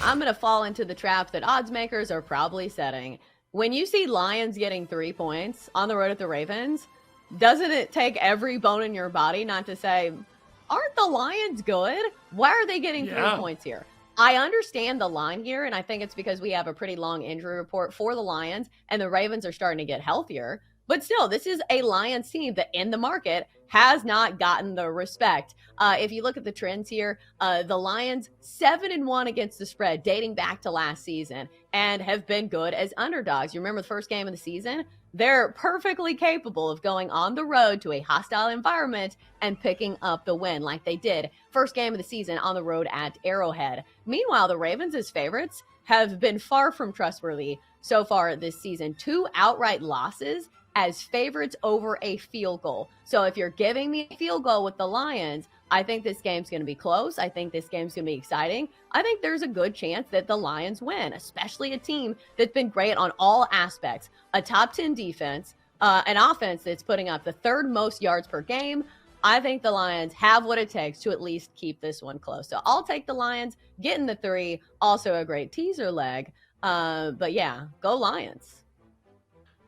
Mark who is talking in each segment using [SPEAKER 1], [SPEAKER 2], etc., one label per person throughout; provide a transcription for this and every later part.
[SPEAKER 1] I'm going to fall into the trap that odds makers are probably setting. When you see Lions getting 3 points on the road at the Ravens, doesn't it take every bone in your body not to say, aren't the Lions good? Why are they getting 3 points here? I understand the line here, and I think it's because we have a pretty long injury report for the Lions, and the Ravens are starting to get healthier. But still, this is a Lions team that in the market has not gotten the respect. If you look at the trends here, the Lions 7-1 against the spread dating back to last season and have been good as underdogs. You remember the first game of the season? They're perfectly capable of going on the road to a hostile environment and picking up the win like they did first game of the season on the road at Arrowhead. Meanwhile, the Ravens as favorites have been far from trustworthy so far this season. 2 outright losses as favorites over a field goal. So if you're giving me a field goal with the Lions, I think this game's going to be close. I think this game's going to be exciting. I think there's a good chance that the Lions win, especially a team that's been great on all aspects. A top 10 defense, an offense that's putting up the 3rd most yards per game. I think the Lions have what it takes to at least keep this one close. So I'll take the Lions, getting the 3, also a great teaser leg. But yeah, go Lions.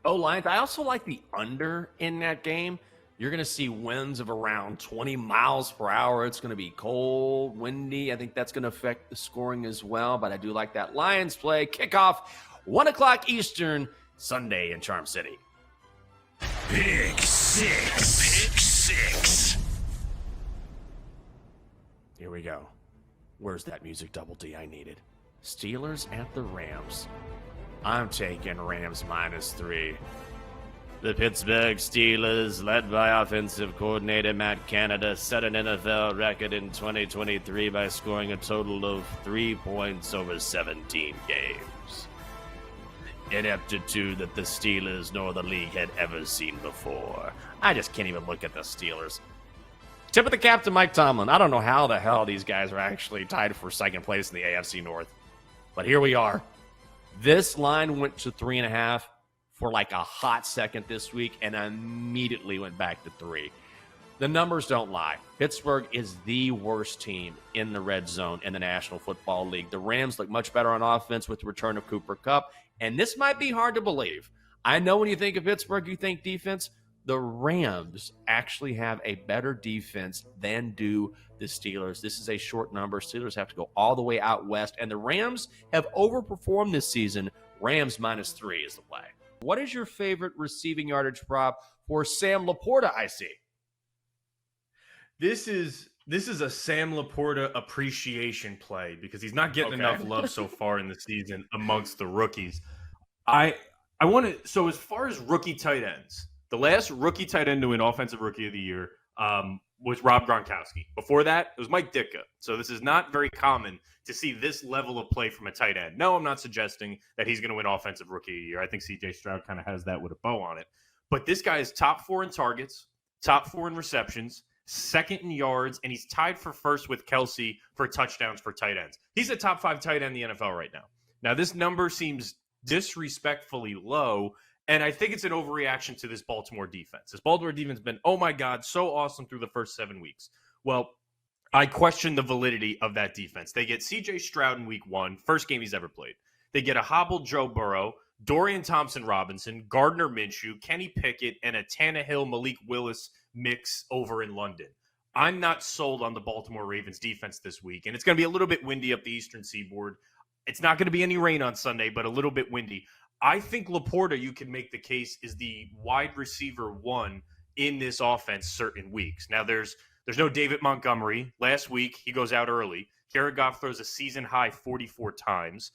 [SPEAKER 2] Oh, Lions. I also like the under in that game. You're going to see winds of around 20 miles per hour. It's going to be cold, windy. I think that's going to affect the scoring as well. But I do like that Lions play. Kickoff, 1 o'clock Eastern, Sunday in Charm City.
[SPEAKER 3] Pick six.
[SPEAKER 2] Here we go. Where's that music, Double D, I needed? Steelers at the Rams. I'm taking Rams -3. The Pittsburgh Steelers, led by offensive coordinator Matt Canada, set an NFL record in 2023 by scoring a total of 3 points over 17 games. Ineptitude that the Steelers nor the league had ever seen before. I just can't even look at the Steelers. Tip of the cap to Mike Tomlin. I don't know how the hell these guys are actually tied for second place in the AFC North. But here we are. This line went to 3.5 for like a hot second this week and immediately went back to 3. The numbers don't lie. Pittsburgh is the worst team in the red zone in the National Football League. The Rams look much better on offense with the return of Cooper Kupp, and this might be hard to believe. I know when you think of Pittsburgh, you think defense. The Rams actually have a better defense than do the Steelers. This is a short number. Steelers have to go all the way out west, and the Rams have overperformed this season. Rams -3 is the play. What is your favorite receiving yardage prop for Sam Laporta, I see?
[SPEAKER 4] This is a Sam Laporta appreciation play because he's not getting enough love so far in the season amongst the rookies. I want to, so as far as rookie tight ends, the last rookie tight end to win Offensive Rookie of the Year was Rob Gronkowski. Before that, it was Mike Ditka. So this is not very common to see this level of play from a tight end. No, I'm not suggesting that he's going to win Offensive Rookie of the Year. I think C.J. Stroud kind of has that with a bow on it. But this guy is top 4 in targets, top 4 in receptions, second in yards, and he's tied for first with Kelsey for touchdowns for tight ends. He's a top 5 tight end in the NFL right now. Now, this number seems disrespectfully low, and I think it's an overreaction to this Baltimore defense. This Baltimore defense has been, oh my God, so awesome through the first 7 weeks. Well, I question the validity of that defense. They get C.J. Stroud in week 1, first game he's ever played. They get a hobbled Joe Burrow, Dorian Thompson-Robinson, Gardner Minshew, Kenny Pickett, and a Tannehill, Malik Willis mix over in London. I'm not sold on the Baltimore Ravens defense this week, and it's going to be a little bit windy up the Eastern Seaboard. It's not going to be any rain on Sunday, but a little bit windy. I think Laporta, you can make the case, is the wide receiver 1 in this offense certain weeks. Now, there's no David Montgomery. Last week, he goes out early. Jared Goff throws a season-high 44 times.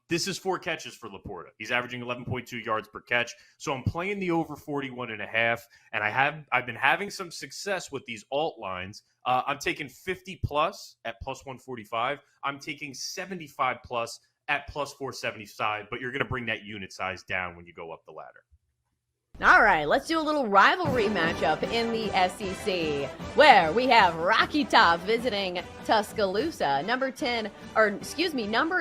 [SPEAKER 4] This is 4 catches for Laporta. He's averaging 11.2 yards per catch. So I'm playing the over 41.5, and I've been having some success with these alt lines. I'm taking 50+ at plus 145. I'm taking 75+ at plus 475, but you're going to bring that unit size down when you go up the ladder.
[SPEAKER 1] All right, let's do a little rivalry matchup in the SEC, where we have Rocky Top visiting Tuscaloosa, number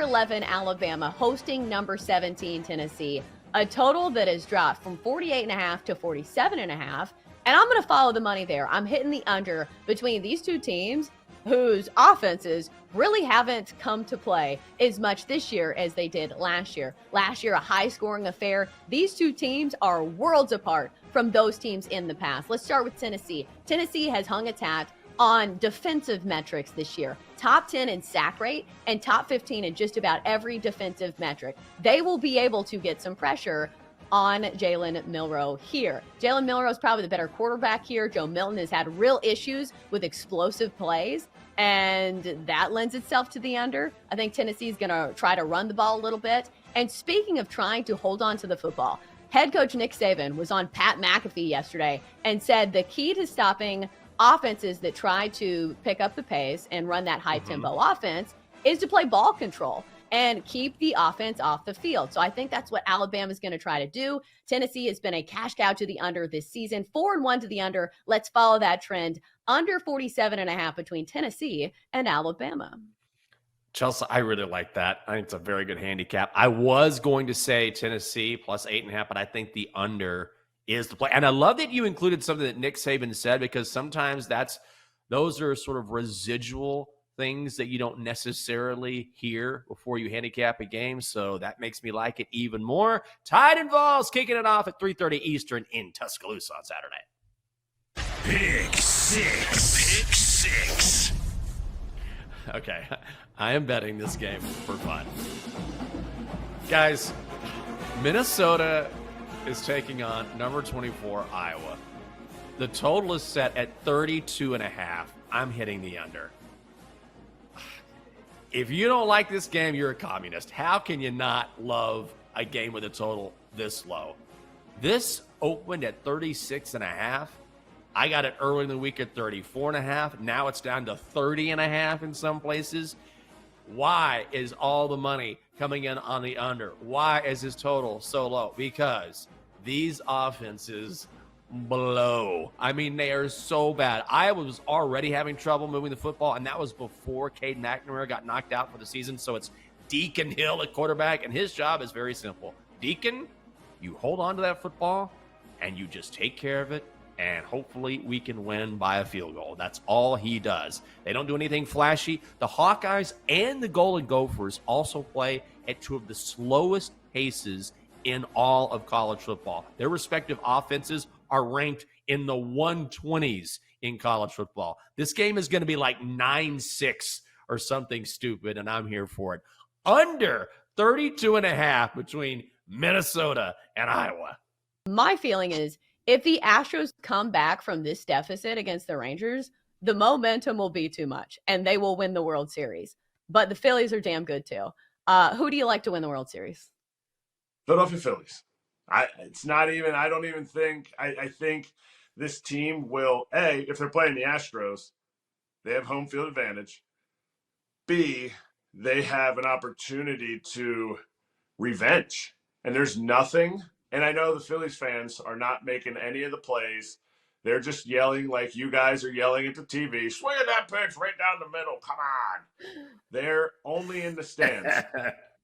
[SPEAKER 1] 11 Alabama hosting number 17 Tennessee. A total that has dropped from 48.5 to 47.5, and I'm going to follow the money there. I'm hitting the under between these two teams whose offenses really haven't come to play as much this year as they did last year. Last year, a high-scoring affair. These two teams are worlds apart from those teams in the past. Let's start with Tennessee. Tennessee has hung its hat on defensive metrics this year. Top 10 in sack rate and top 15 in just about every defensive metric. They will be able to get some pressure on Jalen Milroe here. Jalen Milroe is probably the better quarterback here. Joe Milton has had real issues with explosive plays, and that lends itself to the under. I think Tennessee is going to try to run the ball a little bit. And speaking of trying to hold on to the football, head coach Nick Saban was on Pat McAfee yesterday and said the key to stopping offenses that try to pick up the pace and run that high-tempo offense is to play ball control and keep the offense off the field. So I think that's what Alabama is going to try to do. Tennessee has been a cash cow to the under this season, 4-1 to the under. Let's follow that trend. Under 47.5 between Tennessee and Alabama.
[SPEAKER 2] Chelsea, I really like that. I think it's a very good handicap. I was going to say Tennessee plus 8.5, but I think the under is the play. And I love that you included something that Nick Saban said, because sometimes those are sort of residual things that you don't necessarily hear before you handicap a game. So that makes me like it even more. Tide and Vols kicking it off at 3:30 Eastern in Tuscaloosa on Saturday.
[SPEAKER 3] Pick six. Pick six.
[SPEAKER 2] Okay, I am betting this game for fun. Guys, Minnesota is taking on number 24, Iowa. The total is set at 32.5. I'm hitting the under. If you don't like this game, you're a communist. How can you not love a game with a total this low? This opened at 36.5. I got it early in the week at 34.5. Now it's down to 30.5 in some places. Why is all the money coming in on the under? Why is this total so low? Because these offenses blow. I mean, they are so bad. Iowa was already having trouble moving the football, and that was before Caden McNamara got knocked out for the season. So it's Deacon Hill at quarterback, and his job is very simple. Deacon, you hold on to that football, and you just take care of it, and hopefully we can win by a field goal. That's all he does. They don't do anything flashy. The Hawkeyes and the Golden Gophers also play at two of the slowest paces in all of college football. Their respective offenses are ranked in the 120s in college football. This game is going to be like 9-6 or something stupid, and I'm here for it. Under 32.5 between Minnesota and Iowa.
[SPEAKER 1] My feeling is if the Astros come back from this deficit against the Rangers, the momentum will be too much, and they will win the World Series. But the Phillies are damn good, too. Who do you like to win the World Series?
[SPEAKER 5] Philadelphia Phillies. I think this team will, A, if they're playing the Astros, they have home field advantage. B, they have an opportunity to revenge. And there's nothing, and I know the Phillies fans are not making any of the plays. They're just yelling like you guys are yelling at the TV. Swing at that pitch right down the middle. Come on. They're only in the stands.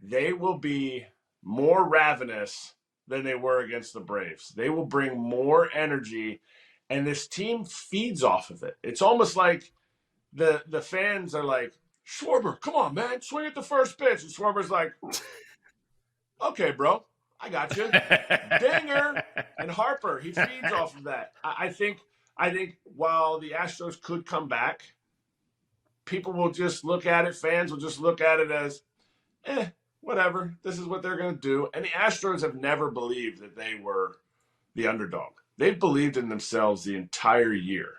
[SPEAKER 5] They will be more ravenous than they were against the Braves. They will bring more energy, and this team feeds off of it. It's almost like the fans are like, Schwarber, come on, man, swing at the first pitch. And Schwarber's like, okay, bro, I got you. Dinger and Harper, he feeds off of that. I think while the Astros could come back, people will just look at it, fans will just look at it as, whatever, this is what they're going to do. And the Astros have never believed that they were the underdog. They've believed in themselves the entire year.